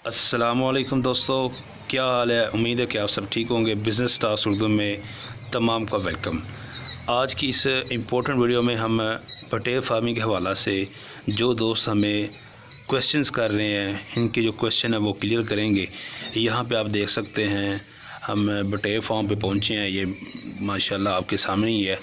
अस्सलाम वालेकुम दोस्तों, क्या हाल है। उम्मीद है कि आप सब ठीक होंगे। बिज़नेस टास्क उर्दू में तमाम का वेलकम। आज की इस इम्पोर्टेंट वीडियो में हम बटेर फार्मिंग के हवाला से जो दोस्त हमें क्वेश्चंस कर रहे हैं, इनके जो क्वेश्चन है वो क्लियर करेंगे। यहाँ पे आप देख सकते हैं हम बटेर फार्म पे पहुँचे हैं। ये माशाल्लाह आपके सामने ही है।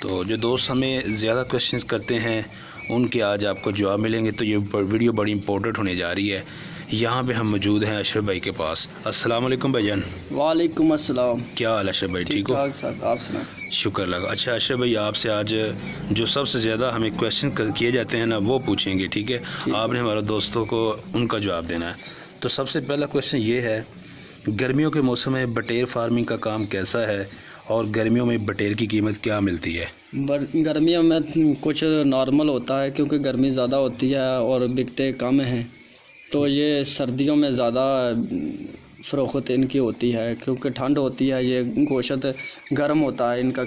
तो जो दोस्त हमें ज़्यादा क्वेश्चंस करते हैं उनके आज आपको जवाब मिलेंगे। तो ये वीडियो बड़ी इंपॉर्टेंट होने जा रही है। यहाँ पे हम मौजूद हैं अशरफ भाई के पास। अस्सलाम वालेकुम भाईजान। वालेकुम अस्सलाम। क्या हाल है अशरफ भाई, ठीक हो? आप सुनाओ। शुक्र लगा। अच्छा अशरफ भाई, आपसे आज जो सबसे ज़्यादा हमें क्वेश्चन किए जाते हैं ना वो पूछेंगे, ठीक है? आपने हमारे दोस्तों को उनका जवाब देना है। तो सबसे पहला क्वेश्चन ये है, गर्मियों के मौसम में बटेर फार्मिंग का काम कैसा है और गर्मियों में बटेर की कीमत क्या मिलती है? गर्मियों में कुछ नॉर्मल होता है क्योंकि गर्मी ज़्यादा होती है और बिकते कम हैं। तो ये सर्दियों में ज़्यादा फ़रोख्त इनकी होती है क्योंकि ठंड होती है। ये गोश्त गर्म होता है इनका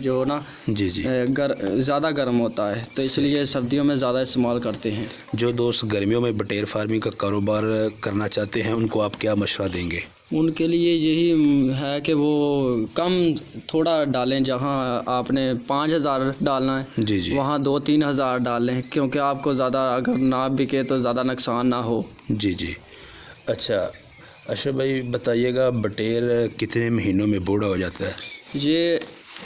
जो ना जी ज़्यादा गर्म होता है, तो इसलिए सर्दियों में ज़्यादा इस्तेमाल करते हैं। जो दोस्त गर्मियों में बटेर फार्मिंग का कारोबार करना चाहते हैं उनको आप क्या मशवरा देंगे? उनके लिए यही है कि वो कम थोड़ा डालें। जहां आपने 5,000 डालना है जी वहाँ 2-3 हज़ार डालें, क्योंकि आपको ज़्यादा अगर ना बिके तो ज़्यादा नुकसान ना हो। जी। अच्छा अशरफ भाई बताइएगा, बटेर कितने महीनों में बूढ़ा हो जाता है? ये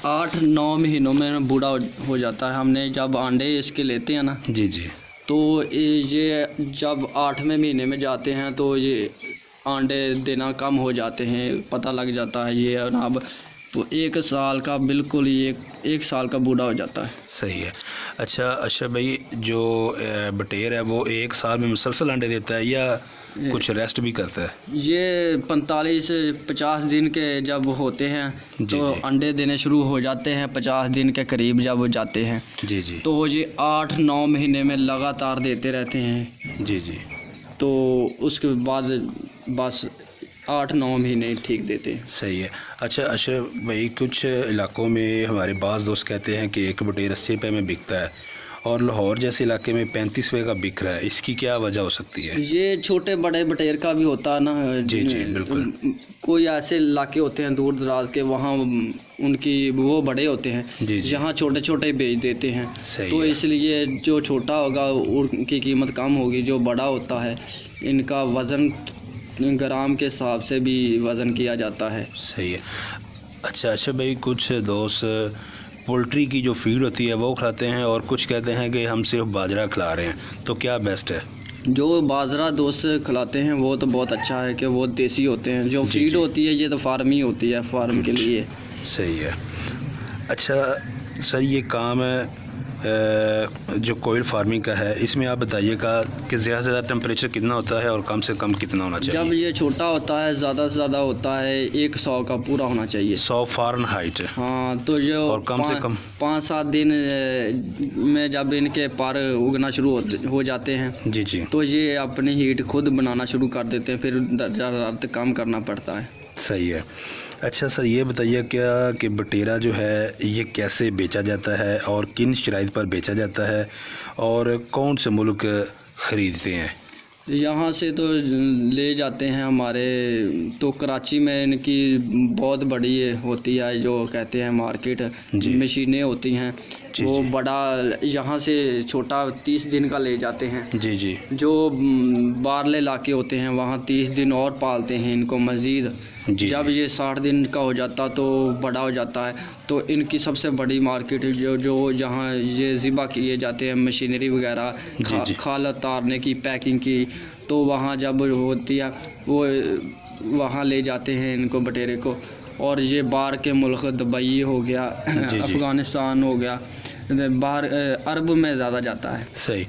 8-9 महीनों में बूढ़ा हो जाता है। हमने जब अंडे इसके लेते हैं ना जी तो ये जब 8वें महीने में जाते हैं तो ये अंडे देना कम हो जाते हैं, पता लग जाता है। ये और अब तो 1 साल का बिल्कुल ही एक साल का बूढ़ा हो जाता है। सही है। अच्छा अशरफ भाई, जो बटेर है वो 1 साल में मुसलसल अंडे देता है या कुछ रेस्ट भी करता है? ये 45 से 50 दिन के जब होते हैं तो अंडे देने शुरू हो जाते हैं। 50 दिन के करीब जब जाते हैं जी तो ये 8-9 महीने में लगातार देते रहते हैं। जी तो उसके बाद बस 8-9 महीने ठीक देते हैं। सही है। अच्छा अशरफ भाई, कुछ इलाकों में हमारे बाज़ दोस्त कहते हैं कि एक बटेर 80 रुपये में बिकता है और लाहौर जैसे इलाके में 35 रुपये का बिक रहा है। इसकी क्या वजह हो सकती है? ये छोटे बड़े बटेर का भी होता है ना। जी बिल्कुल। कोई ऐसे इलाके होते हैं दूर दराज के, वहाँ उनकी वो बड़े होते हैं जहाँ छोटे छोटे बेच देते हैं। तो इसलिए जो छोटा होगा उनकी कीमत कम होगी। जो बड़ा होता है इनका वज़न ग्राम के हिसाब से भी वज़न किया जाता है। सही है। अच्छा भाई, कुछ दोस्त पोल्ट्री की जो फीड होती है वो खिलाते हैं और कुछ कहते हैं कि हम सिर्फ बाजरा खिला रहे हैं, तो क्या बेस्ट है? जो बाजरा दोस्त खिलाते हैं वो तो बहुत अच्छा है कि वो देसी होते हैं। जो फीड होती है ये तो फार्म ही होती है, फार्म के लिए। सही है। अच्छा सर, ये काम जो कोयल फार्मिंग का है, इसमें आप बताइएगा कि ज़्यादा से ज़्यादा टेम्परेचर कितना होता है और कम से कम कितना होना चाहिए? जब ये छोटा होता है ज़्यादा से ज़्यादा होता है 100 का पूरा होना चाहिए। 100 फ़ारेनहाइट। हाँ, तो जो और कम से कम 5-7 दिन में जब इनके पर उगना शुरू हो जाते हैं जी तो ये अपनी हीट खुद बनाना शुरू कर देते हैं, फिर ज़्यादा कम करना पड़ता है। सही है। अच्छा सर, ये बताइए क्या कि बटेरा जो है ये कैसे बेचा जाता है और किन शराइत पर बेचा जाता है और कौन से मुल्क ख़रीदते हैं? यहाँ से तो ले जाते हैं हमारे तो कराची में इनकी बहुत बड़ी होती है, जो कहते हैं मार्केट। मशीनें होती हैं वो बड़ा, यहाँ से छोटा 30 दिन का ले जाते हैं। जी। जो बाहरले इलाके होते हैं वहाँ 30 दिन और पालते हैं इनको मज़ीद। जब ये 60 दिन का हो जाता तो बड़ा हो जाता है। तो इनकी सबसे बड़ी मार्केट जो जहाँ ये ज़िबा किए जाते हैं, मशीनरी वगैरह खाल उतारने की, पैकिंग की, तो वहाँ जब होती है वो वहाँ ले जाते हैं इनको बटेरे को। और ये बाहर के मुल्क, दुबई हो गया, अफ़गानिस्तान हो गया, बाहर अरब में ज़्यादा जाता है। सही।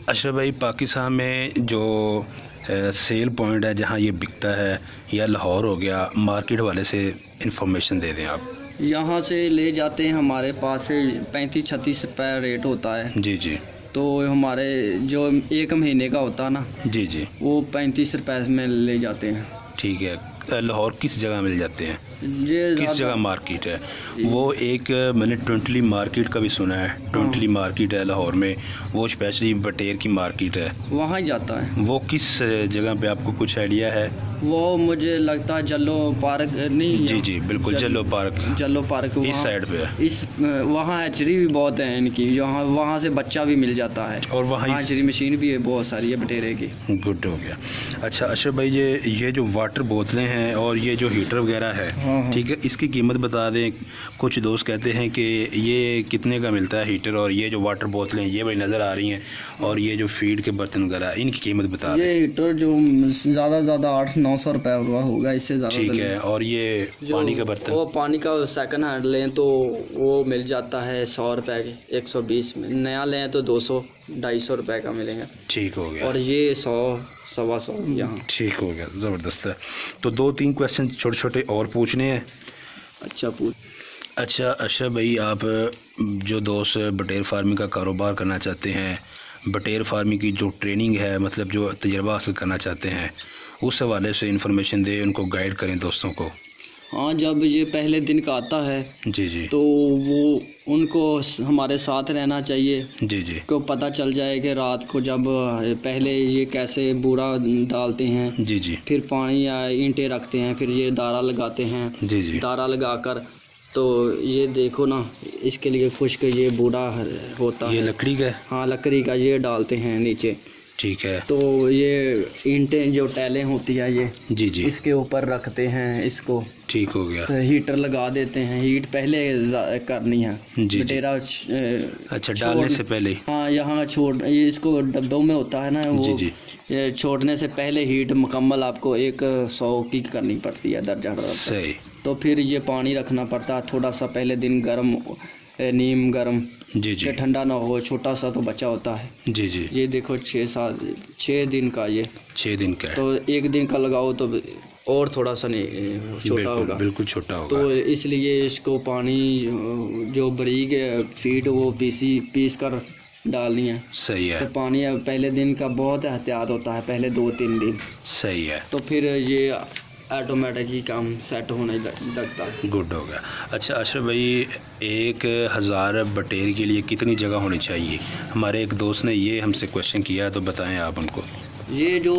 अशरफ भाई, पाकिस्तान में जो सेल पॉइंट है जहाँ ये बिकता है, या लाहौर हो गया, मार्केट वाले से इंफॉर्मेशन दे दें आप। यहाँ से ले जाते हैं, हमारे पास से 35-36 रुपये रेट होता है। जी। तो हमारे जो 1 महीने का होता है ना जी वो 35 रुपये में ले जाते हैं। ठीक है। लाहौर किस जगह मिल जाते हैं, ये किस जगह मार्केट है वो? एक मैंने टोटली मार्केट का भी सुना है, टोटली मार्केट है लाहौर में, वो स्पेशली बटेर की मार्केट है, वहाँ ही जाता है। वो किस जगह पे, आपको कुछ आइडिया है? वो मुझे लगता है जल्लो पार्क नहीं? जी जी बिल्कुल, जल्लो पार्क इस साइड पे है। इस वहाँ हैचरी भी बहुत है इनकी, वहाँ से बच्चा भी मिल जाता है, और वहाँ हैचरी मशीन भी है बहुत सारी है बटेरे की। गुड हो गया। अच्छा अशरफ भाई, ये जो वाटर बोतलें हैं और ये जो हीटर वगैरह है, ठीक है, इसकी कीमत बता दें। कुछ दोस्त कहते हैं कि ये कितने का मिलता है हीटर, और ये जो वाटर बोतलें ये भाई नज़र आ रही हैं, और ये जो फीड के बर्तन वगैरह, इनकी कीमत बता दें। ये हीटर जो ज़्यादा से ज़्यादा 800-900 रुपये होगा, इससे ज़्यादा ठीक है। और ये पानी का बर्तन, वो पानी का सेकंड हैंड लें तो वो मिल जाता है 100 रुपये के, 120 में। नया लें तो 200-250 रुपये का मिलेगा। ठीक हो गया। और ये 100-125 यहाँ। ठीक हो गया, ज़बरदस्त है। तो 2-3 क्वेश्चन छोटे छोटे और पूछने हैं। अच्छा पूछ। अच्छा अशरफ भाई, आप जो दोस्त बटेर फार्मिंग का कारोबार करना चाहते हैं, बटेर फार्मिंग की जो ट्रेनिंग है, मतलब जो तजर्बा हासिल करना चाहते हैं, उस हवाले से इंफॉर्मेशन दें, उनको गाइड करें दोस्तों को। हाँ, जब ये पहले दिन का आता है जी जी, तो वो उनको हमारे साथ रहना चाहिए। जी जी, को पता चल जाए कि रात को जब पहले ये कैसे बूरा डालते हैं, जी जी, फिर पानी या ईंटें रखते हैं, फिर ये दारा लगाते हैं, जी जी, दारा लगाकर तो ये देखो ना, इसके लिए खुश्क ये बूढ़ा होता है। ये लकड़ी का है? हाँ लकड़ी का, ये डालते हैं नीचे। ठीक है। तो ये ईंटें जो टैलें होती है ये, जी जी, इसके ऊपर रखते हैं इसको। ठीक हो गया। तो हीटर लगा देते हैं, हीट पहले करनी है जी, बटेरा अच्छा डालने से पहले। हाँ यहाँ ये इसको डब्बों में होता है ना वो, जी जी, ये छोड़ने से पहले हीट मुकम्मल आपको 100 की करनी पड़ती है दर्जा। सही। तो फिर ये पानी रखना पड़ता है थोड़ा सा पहले दिन गर्म, नीम गर्म, जी जी, ठंडा ना हो, छोटा सा तो बच्चा होता है। जी जी, ये देखो 6 दिन का, ये 6 दिन का है। तो 1 दिन का लगाओ तो और थोड़ा सा नहीं छोटा होगा, बिल्कुल छोटा होगा। तो इसलिए इसको पानी जो बारीक फीड वो पीस कर डालनी है। सही है। तो पानी पहले दिन का बहुत एहतियात होता है, पहले 2-3 दिन। सही है। तो फिर ये ऑटोमेटिक ही काम सेट होने लगता है। गुड हो गया। अच्छा अशरफ भाई, 1000 बटेर के लिए कितनी जगह होनी चाहिए? हमारे एक दोस्त ने ये हमसे क्वेश्चन किया, तो बताएं आप उनको। ये जो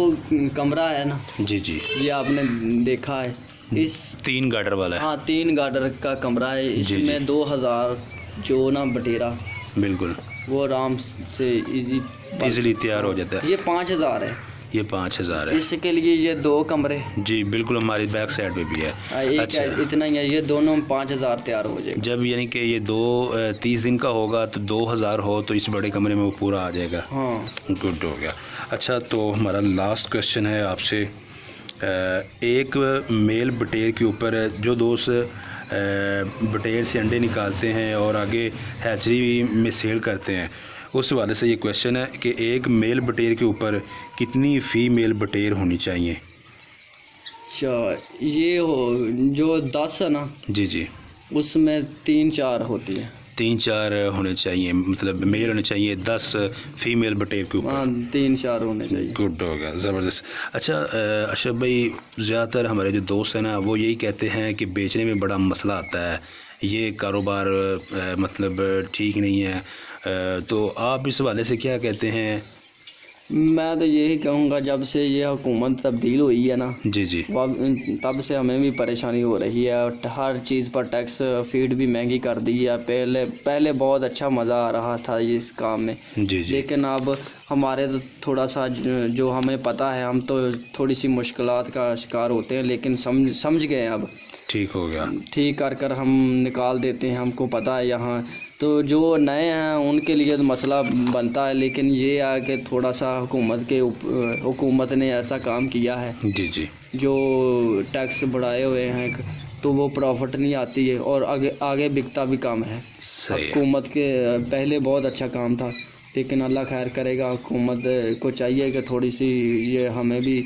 कमरा है ना, जी जी, ये आपने देखा है, इस 3 गार्डर वाला है। हाँ 3 गार्डर का कमरा है, इसमें 2000 जो ना बटेरा, बिल्कुल वो आराम से इजीली तैयार हो जाता है। ये 5000 है, ये 5000 है। इसके लिए ये 2 कमरे, जी बिल्कुल, हमारी बैक साइड पे भी है। अच्छा इतना ही है, ये दोनों 5000 तैयार हो जाएगा। जब यानी कि ये 30 दिन का होगा तो 2000 हो तो इस बड़े कमरे में वो पूरा आ जाएगा। हाँ गुड हो गया। अच्छा तो हमारा लास्ट क्वेश्चन है आपसे, एक मेल बटेर के ऊपर जो दोस्त बटेर से अंडे निकालते हैं और आगे हैचरी में सेल करते हैं, उस हवाले से ये क्वेश्चन है कि एक मेल बटेर के ऊपर कितनी फीमेल बटेर होनी चाहिए? अच्छा ये जो 10 है ना, जी जी, उसमें 3-4 होती है। 3-4 होने चाहिए, मतलब मेल होने चाहिए 10 फीमेल बटेर के ऊपर। 3-4 होने चाहिए। गुड हो गया, ज़बरदस्त। अच्छा अशरफ भाई, ज़्यादातर हमारे जो दोस्त हैं ना, वो यही कहते हैं कि बेचने में बड़ा मसला आता है, ये कारोबार मतलब ठीक नहीं है, तो आप इस हवाले से क्या कहते हैं? मैं तो यही कहूँगा, जब से ये हुकूमत तब्दील हुई है ना, जी जी, तब से हमें भी परेशानी हो रही है, और हर चीज़ पर टैक्स, फीड भी महंगी कर दी है। पहले बहुत अच्छा मज़ा आ रहा था इस काम में, जी जी, लेकिन अब हमारे तो थोड़ा सा जो हमें पता है, हम तो थोड़ी सी मुश्किलात का शिकार होते हैं, लेकिन समझ गए अब। ठीक हो गया। ठीक कर हम निकाल देते हैं, हमको पता है यहाँ। तो जो नए हैं उनके लिए तो मसला बनता है, लेकिन ये है कि थोड़ा सा हुकूमत ने ऐसा काम किया है, जी जी, जो टैक्स बढ़ाए हुए हैं, तो वो प्रॉफिट नहीं आती है, और आगे बिकता भी कम है। हुकूमत के पहले बहुत अच्छा काम था, लेकिन अल्लाह खैर करेगा। हुकूमत को चाहिए कि थोड़ी सी ये हमें भी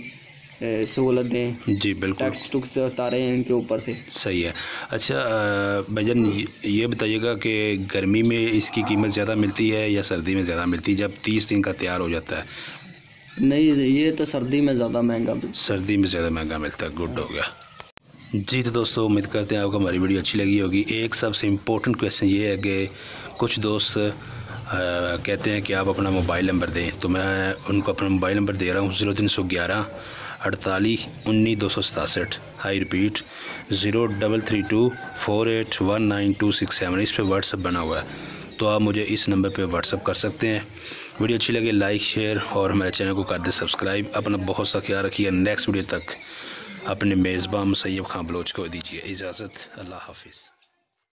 सहूलत दें। जी बिल्कुल, टैक्स उतारें इनके ऊपर से। सही है। अच्छा भाईजान, ये बताइएगा कि गर्मी में इसकी कीमत ज़्यादा मिलती है या सर्दी में ज़्यादा मिलती है, जब 30 दिन का तैयार हो जाता है? नहीं, ये तो सर्दी में ज़्यादा महंगा, सर्दी में ज़्यादा महंगा मिलता है। गुड हो गया। जी तो दोस्तों, उम्मीद करते हैं आपको हमारी वीडियो अच्छी लगी होगी। एक सबसे इम्पोर्टेंट क्वेश्चन ये है कि कुछ दोस्त कहते हैं कि आप अपना मोबाइल नंबर दें, तो मैं उनको अपना मोबाइल नंबर दे रहा हूँ 0311 48 19 267। हाई रिपीट 0332 4819 इस पर व्हाट्सअप बना हुआ है, तो आप मुझे इस नंबर पे व्हाट्सअप कर सकते हैं। वीडियो अच्छी लगे लाइक शेयर और हमारे चैनल को कर दे सब्सक्राइब। अपना बहुत सा ख्याल रखिए। नेक्स्ट वीडियो तक अपने मेज़बान सैयद खान बलोच को दीजिए इजाज़त। अल्लाह हाफिज़।